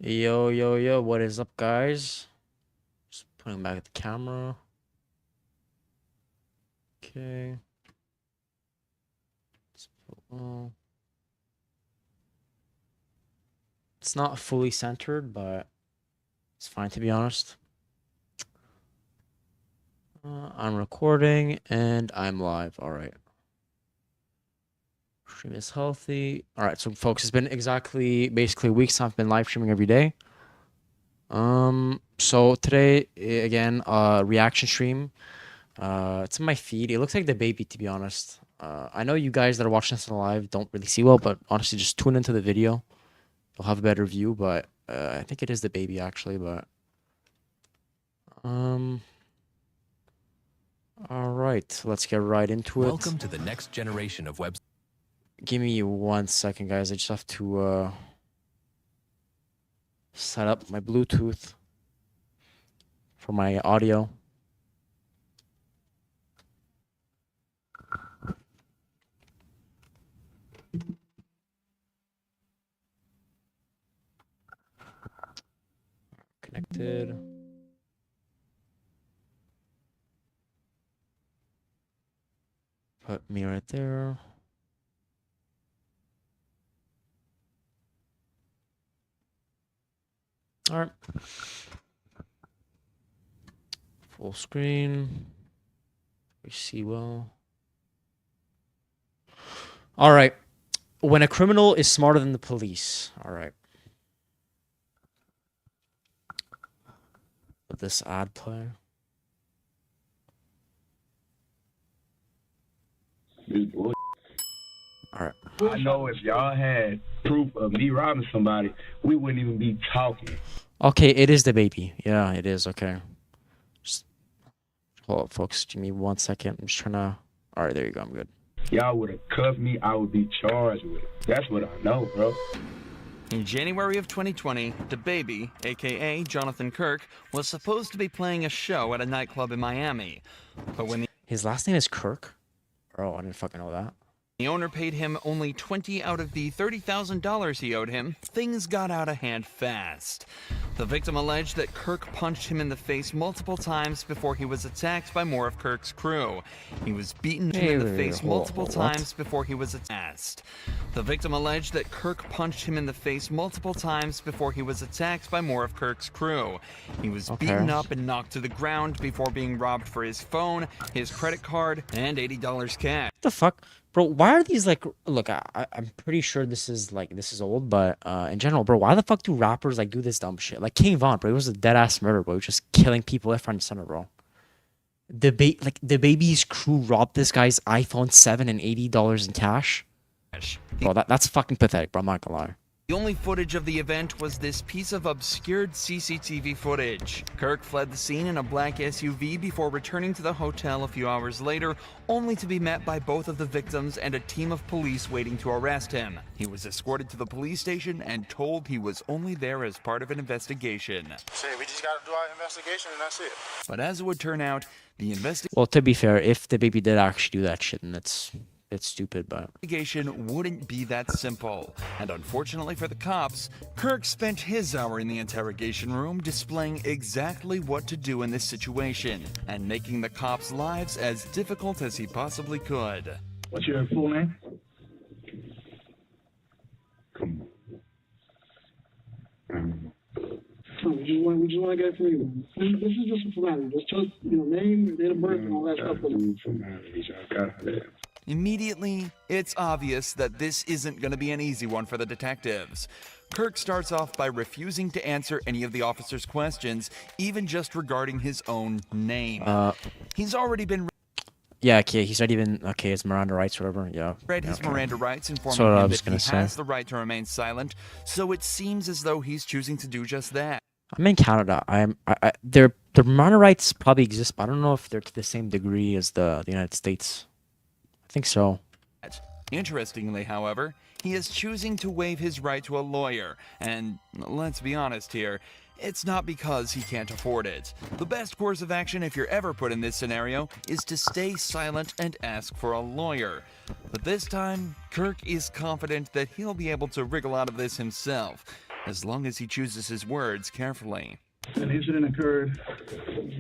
Yo, yo, yo, what is up, guys? Just putting back the camera. Okay. Well, it's not fully centered, but it's fine to be honest. I'm recording and I'm live. All right. Stream is healthy. All right, so folks, it's been basically a week since I've been live streaming every day. So today again, reaction stream. It's in my feed. It looks like the baby, to be honest. I know you guys that are watching this live don't really see well, but honestly, just tune into the video. You'll have a better view, but I think it is the baby actually, but all right, let's get right into it. Welcome to the next generation of web. Give me 1 second, guys. I just have to set up my Bluetooth for my audio. Connected. Put me right there. All right. Full screen. We see well. All right. When a criminal is smarter than the police. All right. Let this ad play. This boy. All right. I know if y'all had proof of me robbing somebody, we wouldn't even be talking. Okay, it is the baby. Yeah, it is. Okay. Just hold up, folks. Give me 1 second. I'm just trying to. All right, there you go. I'm good. Y'all would have cuffed me. I would be charged with it. That's what I know, bro. In January of 2020, the baby, aka Jonathan Kirk, was supposed to be playing a show at a nightclub in Miami. But when His last name is Kirk? Oh, I didn't fucking know that. the owner paid him only $20 out of the $30,000 he owed him, things got out of hand fast. The victim alleged that Kirk punched him in the face multiple times before he was attacked by more of Kirk's crew. He was beaten in the face multiple times before he was attacked. The victim alleged that Kirk punched him in the face multiple times before he was attacked by more of Kirk's crew. He was beaten up and knocked to the ground before being robbed for his phone, his credit card, and $80 cash. What the fuck? Bro, why are these like, look, I'm pretty sure this is old, but in general, bro, why the fuck do rappers like do this dumb shit? Like King Von, bro, he was a dead ass murder, bro. He was just killing people left, right, and center, bro. The baby's crew robbed this guy's iPhone 7 and $80 in cash. Bro, that's fucking pathetic, bro. I'm not gonna lie. The only footage of the event was this piece of obscured CCTV footage. Kirk fled the scene in a black SUV before returning to the hotel a few hours later, only to be met by both of the victims and a team of police waiting to arrest him. He was escorted to the police station and told he was only there as part of an investigation. Shit, we just gotta do our investigation and that's it. But as it would turn out, the Well, to be fair, if the baby did actually do that shit, then it's stupid, but investigation wouldn't be that simple. And unfortunately for the cops, Kirk spent his hour in the interrogation room displaying exactly what to do in this situation and making the cops' lives as difficult as he possibly could. What's your full name? Come on. We just want to get it for you. This is just a formality. Just tell us, name, date of birth, and all that stuff. Immediately, it's obvious that this isn't going to be an easy one for the detectives. Kirk starts off by refusing to answer any of the officers' questions, even just regarding his own name. He's already been yeah, okay, he's not even his Miranda rights or whatever. Yeah. read his Miranda rights, informing So I him was that he has the right to remain silent, so it seems as though he's choosing to do just that. I'm in Canada. Their Miranda rights probably exist, but I don't know if they're to the same degree as the United States. I think so. Interestingly, however, he is choosing to waive his right to a lawyer, and let's be honest here, it's not because he can't afford it. The best course of action if you're ever put in this scenario is to stay silent and ask for a lawyer. But this time, Kirk is confident that he'll be able to wriggle out of this himself. as long as he chooses his words carefully. An incident occurred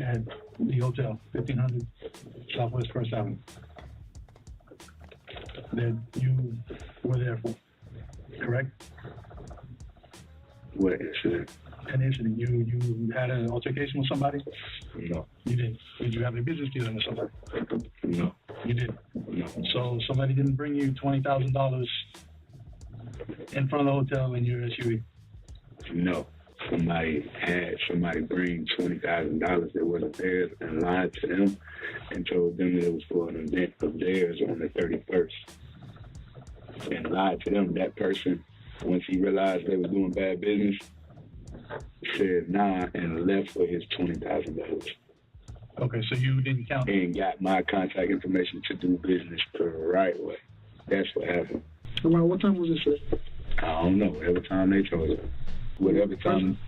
at the hotel, 1500 Southwest First Avenue, that you were there for, correct? What incident? An incident. You had an altercation with somebody? No. You did. Did you have a business dealing with somebody? No. You did. No. So somebody didn't bring you $20,000 in front of the hotel in your SUV? No. Somebody bring $20,000 that wasn't theirs and lied to them and told them that it was for an event of theirs on the 31st. And lied to them. That person, once he realized they were doing bad business, said nah and left with his $20,000. Okay, so you didn't count. And got my contact information to do business the right way. That's what happened. Around what time was this, sir? I don't know. Whatever time they told us. Whatever time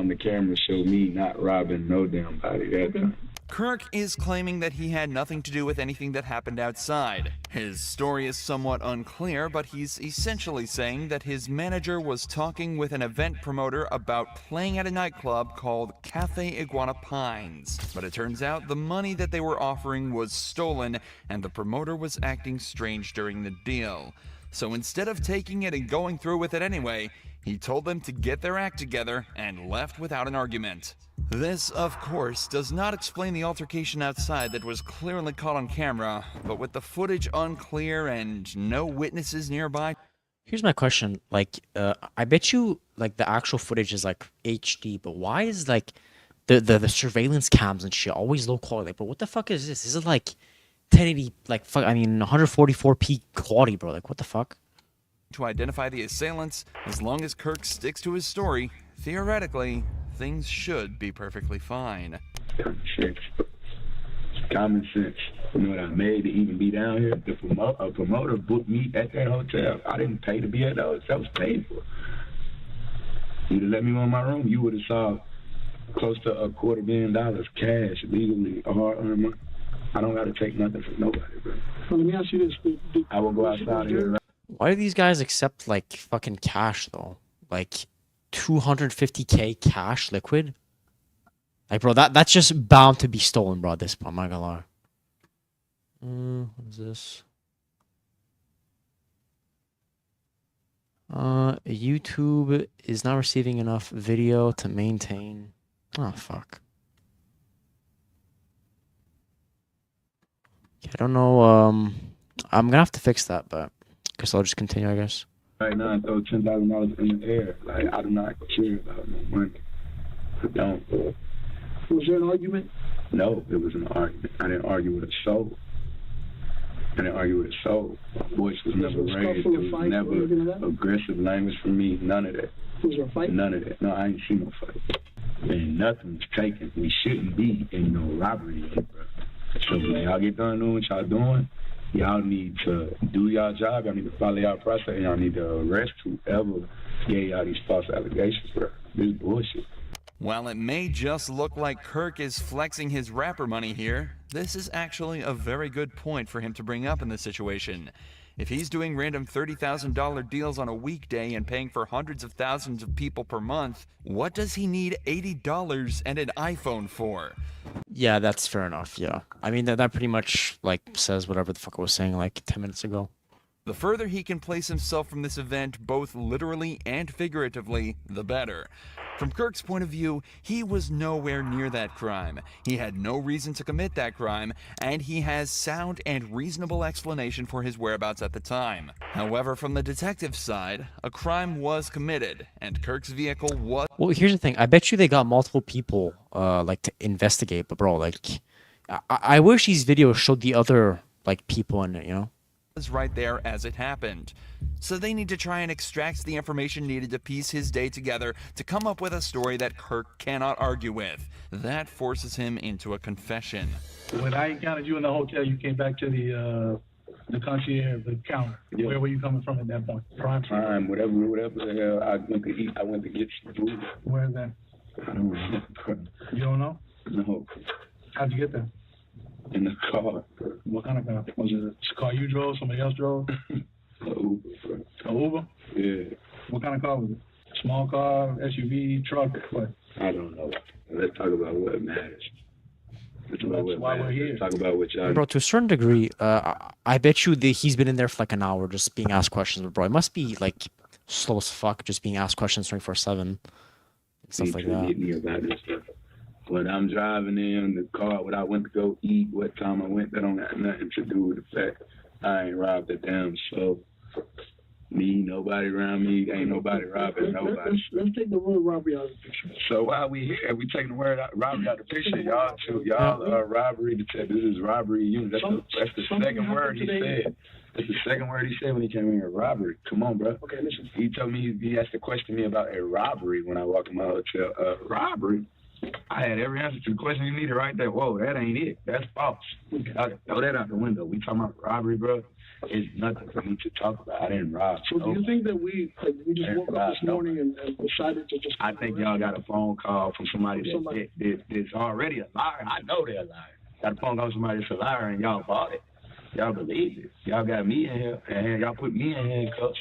the camera showed me not robbing no damn body that time. Kirk is claiming that he had nothing to do with anything that happened outside. His story is somewhat unclear, but he's essentially saying that his manager was talking with an event promoter about playing at a nightclub called Cafe Iguana Pines. But it turns out the money that they were offering was stolen, and the promoter was acting strange during the deal. So instead of taking it and going through with it anyway, he told them to get their act together and left without an argument. This, of course, does not explain the altercation outside that was clearly caught on camera, but with the footage unclear and no witnesses nearby. Here's my question. Like, I bet you, like, the actual footage is, like, HD, but why is, like, the surveillance cams and shit always low quality? Like, bro, what the fuck is this? This is, like, 1080, like, fuck, I mean, 144p quality, bro. Like, what the fuck? To identify the assailants, as long as Kirk sticks to his story, theoretically, things should be perfectly fine. Common sense. Common sense. You know what I made to even be down here? A promoter booked me at that hotel. I didn't pay to be at the hotel. That was paid for. You'd have let me in my room, you would have saw close to $250,000 cash, legally, hard-earned money. I don't got to take nothing from nobody, bro. Well, let me ask you this. I will go outside here. Why do these guys accept, like, fucking cash, though? Like, 250K cash liquid? Like, bro, that's just bound to be stolen, bro, at this point. I'm not gonna lie. What is this? YouTube is not receiving enough video to maintain. Oh, fuck. I don't know. I'm gonna have to fix that, but I guess I'll just continue, I guess. Right now, I throw $10,000 in the air. Like, I do not care about no money. I don't. Was there an argument? No, it was an argument. I didn't argue with a soul. My voice was never raised. There was never aggressive language from me. None of that. Was there a fight? None of that. No, I ain't seen no fight. And nothing's taken. We shouldn't be in no robbery, bro. So when y'all get done doing what y'all doing, y'all need to do y'all job. Y'all need to follow y'all process. And y'all need to arrest whoever gave y'all these false allegations, bro. This is bullshit. While it may just look like Kirk is flexing his rapper money here, this is actually a very good point for him to bring up in this situation. If he's doing random $30,000 deals on a weekday and paying for hundreds of thousands of people per month, what does he need $80 and an iPhone for? Yeah, that's fair enough, yeah. I mean, that pretty much, like, says whatever the fuck I was saying, like, 10 minutes ago. The further he can place himself from this event, both literally and figuratively, the better. From Kirk's point of view, he was nowhere near that crime. He had no reason to commit that crime, and he has sound and reasonable explanation for his whereabouts at the time. However, from the detective's side, a crime was committed, and Kirk's vehicle was... Well, here's the thing. I bet you they got multiple people, like, to investigate, but bro, like, I wish these videos showed the other, like, people in it, you know? right there as it happened. So they need to try and extract the information needed to piece his day together to come up with a story that Kirk cannot argue with. That forces him into a confession. When I encountered you in the hotel, you came back to the concierge, the counter. Yeah. Where were you coming from at that point? Prime, whatever the hell I went to eat. I went to get some food. Where's that? I don't remember. You don't know? No. How'd you get there? In the car. What kind of car? Was it a car you drove? Somebody else drove? An Uber. An Uber? Yeah. What kind of car was it? Small car, SUV, truck, what? I don't know. Let's talk about what matters. Let's talk about That's what why we're matters. here. Let's talk about what y'all. Bro, to a certain degree, I bet you that he's been in there for like an hour just being asked questions. But bro, it must be like slow as fuck just being asked questions 24/7, stuff like that. Get me about this stuff. When I'm driving in the car, when I went to go eat, what time I went, that don't got nothing to do with the fact I ain't robbed a damn soul. Me, nobody around me, ain't nobody robbing nobody. Let's take the word robbery out of the picture. So while we here, we taking the word robbery out of the picture. Y'all are robbery detective. This is robbery unit. That's the second word he said. That's the second word he said when he came in here. Robbery. Come on, bro. Okay, listen. He told me he asked a question to me about a robbery when I walked in my hotel. Robbery. I had every answer to the question you needed right there. Whoa, that ain't it. That's false. I throw that out the window. We talking about robbery, bro. It's nothing for me to talk about. I didn't rob. So do you think that we just woke up this morning and decided to just... I think y'all got a phone call from somebody that's already a liar. I know they're a liar. Got a phone call from somebody that's a liar and y'all bought it. Y'all believe it. Y'all got me in here and y'all put me in handcuffs.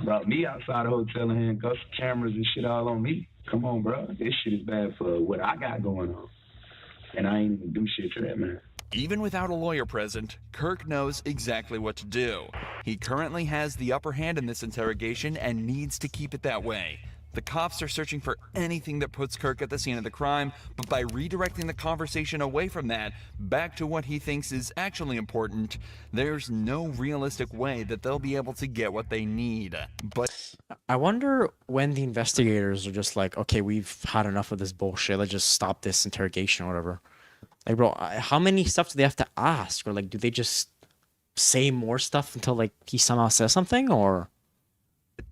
Brought me outside the hotel in handcuffs, cameras and shit all on me. Come on, bro. This shit is bad for what I got going on. And I ain't even do shit to that man. Even without a lawyer present, Kirk knows exactly what to do. He currently has the upper hand in this interrogation and needs to keep it that way. The cops are searching for anything that puts Kirk at the scene of the crime, but by redirecting the conversation away from that, back to what he thinks is actually important, there's no realistic way that they'll be able to get what they need. But I wonder when the investigators are just like, okay, we've had enough of this bullshit. Let's just stop this interrogation or whatever. Like, bro, how many stuff do they have to ask? Or, like, do they just say more stuff until, like, he somehow says something? Or...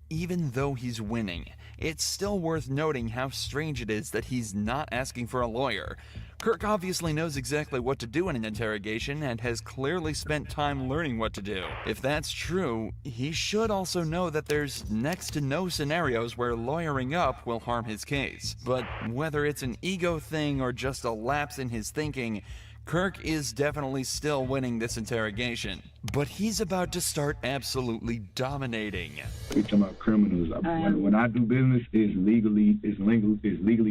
even though he's winning, it's still worth noting how strange it is that he's not asking for a lawyer. Kirk obviously knows exactly what to do in an interrogation and has clearly spent time learning what to do. If that's true, he should also know that there's next to no scenarios where lawyering up will harm his case. But whether it's an ego thing or just a lapse in his thinking, Kirk is definitely still winning this interrogation, but he's about to start absolutely dominating. We talking about criminals. When I do business, it's legally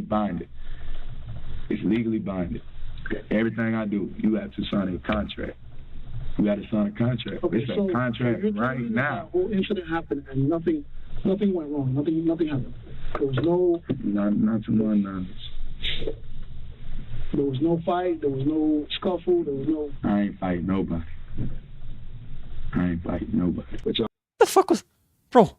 binded. It's legally binded. Everything I do, you have to sign a contract. You got to sign a contract. Okay, it's so a contract you're right telling me now. The whole incident happened and nothing went wrong. Nothing happened. There was no... Not to my knowledge. There was no fight. There was no scuffle. There was no... I ain't fighting nobody. But y'all... the fuck was... Bro,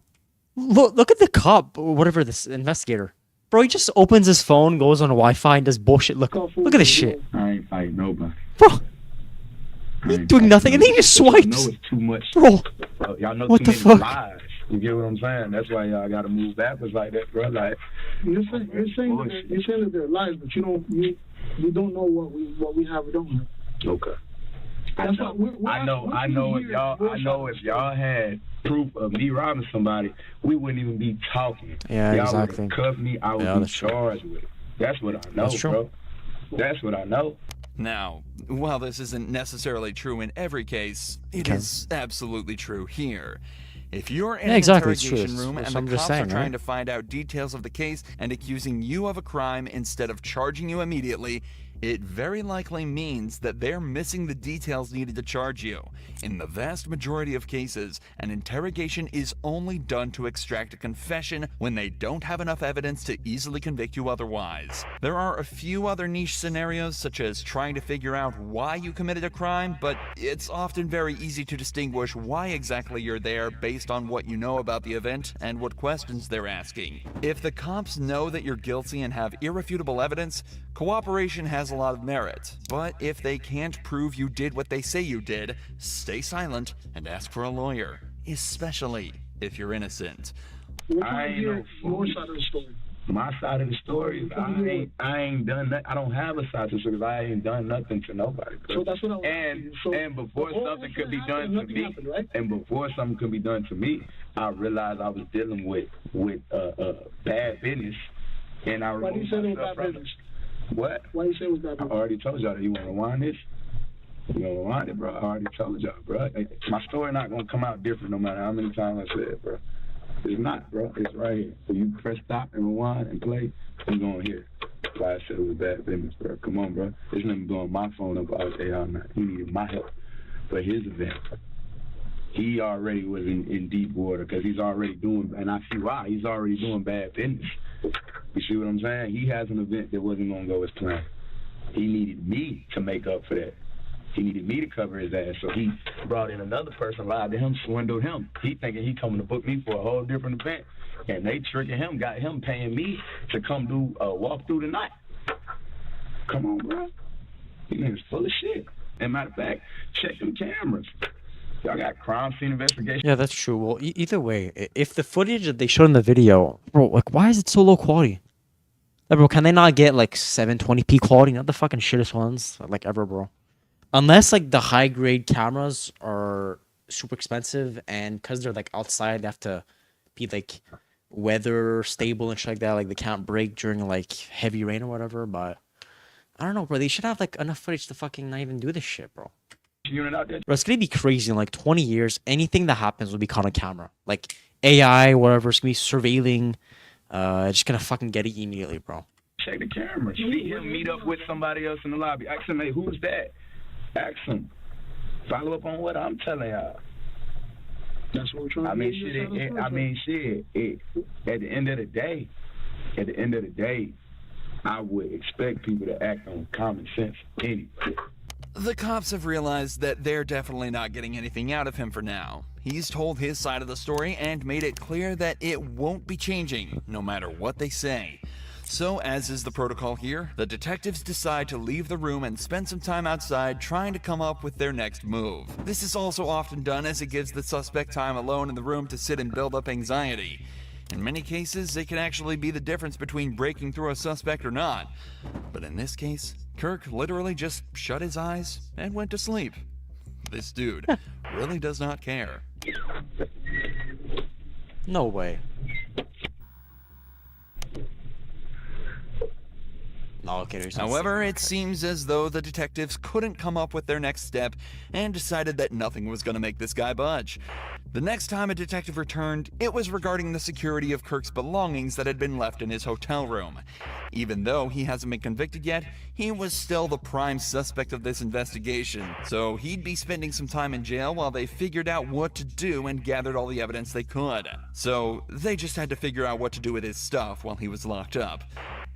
look at the cop, or whatever, this investigator. Bro, he just opens his phone, goes on Wi-Fi, and does bullshit. Look at this shit. I ain't fighting nobody. Bro, he's doing nothing, and then he just swipes. I know it's too much. Bro, y'all know what too the many fuck? lies. You get what I'm saying? That's why y'all got to move backwards like that, bro. Like, You're saying that they're lies, but you don't know what we have. We don't have. okay. That's why I know if y'all had proof of me robbing somebody, we wouldn't even be talking. Yeah, y'all exactly. would have cuffed me. I would be charged with it. That's what I know, That's true. bro. That's what I know. Now, while this isn't necessarily true in every case, it is absolutely true here. If you're in an exactly, it's true. interrogation room It's and what the I'm just cops saying, are trying right? to find out details of the case and accusing you of a crime instead of charging you immediately, it very likely means that they're missing the details needed to charge you. In the vast majority of cases, an interrogation is only done to extract a confession when they don't have enough evidence to easily convict you otherwise. There are a few other niche scenarios, such as trying to figure out why you committed a crime, but it's often very easy to distinguish why exactly you're there based on what you know about the event and what questions they're asking. If the cops know that you're guilty and have irrefutable evidence, cooperation has a lot of merit, but if they can't prove you did what they say you did, stay silent and ask for a lawyer, especially if you're innocent. I ain't no fool. Your side of the story. My side of the story is I ain't done nothing. I don't have a side of the story because I ain't done nothing to nobody. So that's what I was And before something could be done to me, right? and before something could be done to me, I realized I was dealing with bad business, and I Why do you say it was bad business? What? Why do you say it was bad I business? already told y'all that. You want to rewind this? You want to rewind it, bro? I already told y'all, bro. My story not going to come out different no matter how many times I say it, bro. It's not, bro. It's right here. So you press stop and rewind and play, you're going to hear why I said it was bad business, bro. Come on, bro. This nigga blowing my phone up all day, all night. He needed my help for his event. He already was in deep water because he's already doing, and I see why, he's already doing bad business. You see what I'm saying? He has an event that wasn't going to go as planned. He needed me to make up for that. He needed me to cover his ass, so he brought in another person, lied to him, swindled him. He thinking he coming to book me for a whole different event, and they tricking him, got him paying me to come do a walkthrough tonight. Come on, bro. These niggas full of shit. And matter of fact, check them cameras. Y'all got crime scene investigation. Yeah, that's true. Well, either way, if the footage that they showed in the video, bro, like, why is it so low quality? Like, bro, can they not get like 720p quality? Not the fucking shittest ones, like, ever, bro. Unless like the high grade cameras are super expensive, and because they're like outside, they have to be like weather stable and shit like that. Like they can't break during like heavy rain or whatever. But I don't know, bro. They should have like enough footage to fucking not even do this shit, bro. Unit out there. Bro, it's gonna be crazy in like 20 years. Anything that happens will be caught on camera. Like AI, whatever. It's gonna be surveilling. Just gonna fucking get it immediately, bro. Check the cameras. See him meet up with somebody else in the lobby. Ask him, hey, who's that? Ask him. Follow up on what I'm telling y'all. That's what we're trying to I mean, do. shit. At the end of the day, I would expect people to act on common sense anyway. The cops have realized that they're definitely not getting anything out of him for now. He's told his side of the story and made it clear that it won't be changing, no matter what they say. So, as is the protocol here, the detectives decide to leave the room and spend some time outside trying to come up with their next move. This is also often done as it gives the suspect time alone in the room to sit and build up anxiety. In many cases, it can actually be the difference between breaking through a suspect or not. But in this case, Kirk literally just shut his eyes and went to sleep. This dude really does not care. No way. No, okay, there's not However, sleeping. it seems as though the detectives couldn't come up with their next step and decided that nothing was going to make this guy budge. The next time a detective returned, it was regarding the security of Kirk's belongings that had been left in his hotel room. Even though he hasn't been convicted yet, he was still the prime suspect of this investigation, so he'd be spending some time in jail while they figured out what to do and gathered all the evidence they could. So they just had to figure out what to do with his stuff while he was locked up.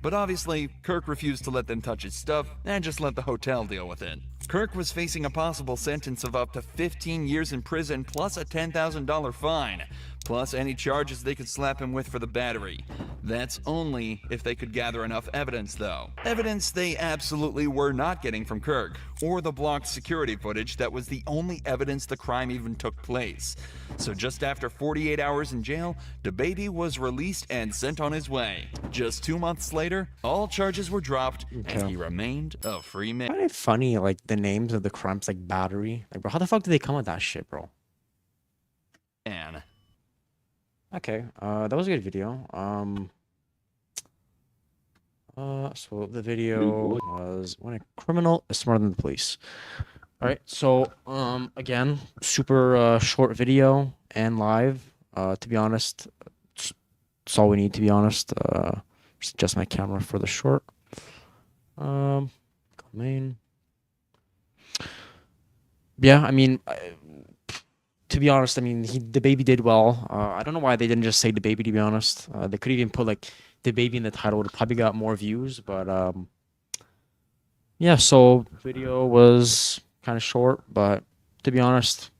But obviously, Kirk refused to let them touch his stuff and just let the hotel deal with it. Kirk was facing a possible sentence of up to 15 years in prison plus a $10,000 fine, plus any charges they could slap him with for the battery. That's only if they could gather enough evidence, though. Evidence they absolutely were not getting from Kirk, or the blocked security footage that was the only evidence the crime even took place. So just after 48 hours in jail, DaBaby was released and sent on his way. Just 2 months later, all charges were dropped, and he remained a free man. I find it funny, like, the names of the crimes, like, battery. Like, bro, how the fuck did they come with that shit, bro? Okay, that was a good video. So the video was when a criminal is smarter than the police. All right, so again, super short video and live. To be honest, it's all we need. To be honest, just adjust my camera for the short. Main. Yeah, I mean. To be honest, I mean, DaBaby did well. I don't know why they didn't just say DaBaby, to be honest. They could even put, like, DaBaby in the title. Would have probably got more views, but, yeah, so video was kind of short, but to be honest,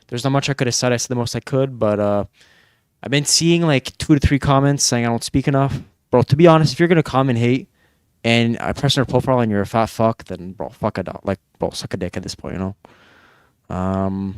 there's not much I could have said. I said the most I could, but, I've been seeing, like, 2 to 3 comments saying I don't speak enough. Bro, to be honest, if you're gonna comment hate, and I press your profile and you're a fat fuck, then, bro, fuck it up. Like, bro, suck a dick at this point, you know?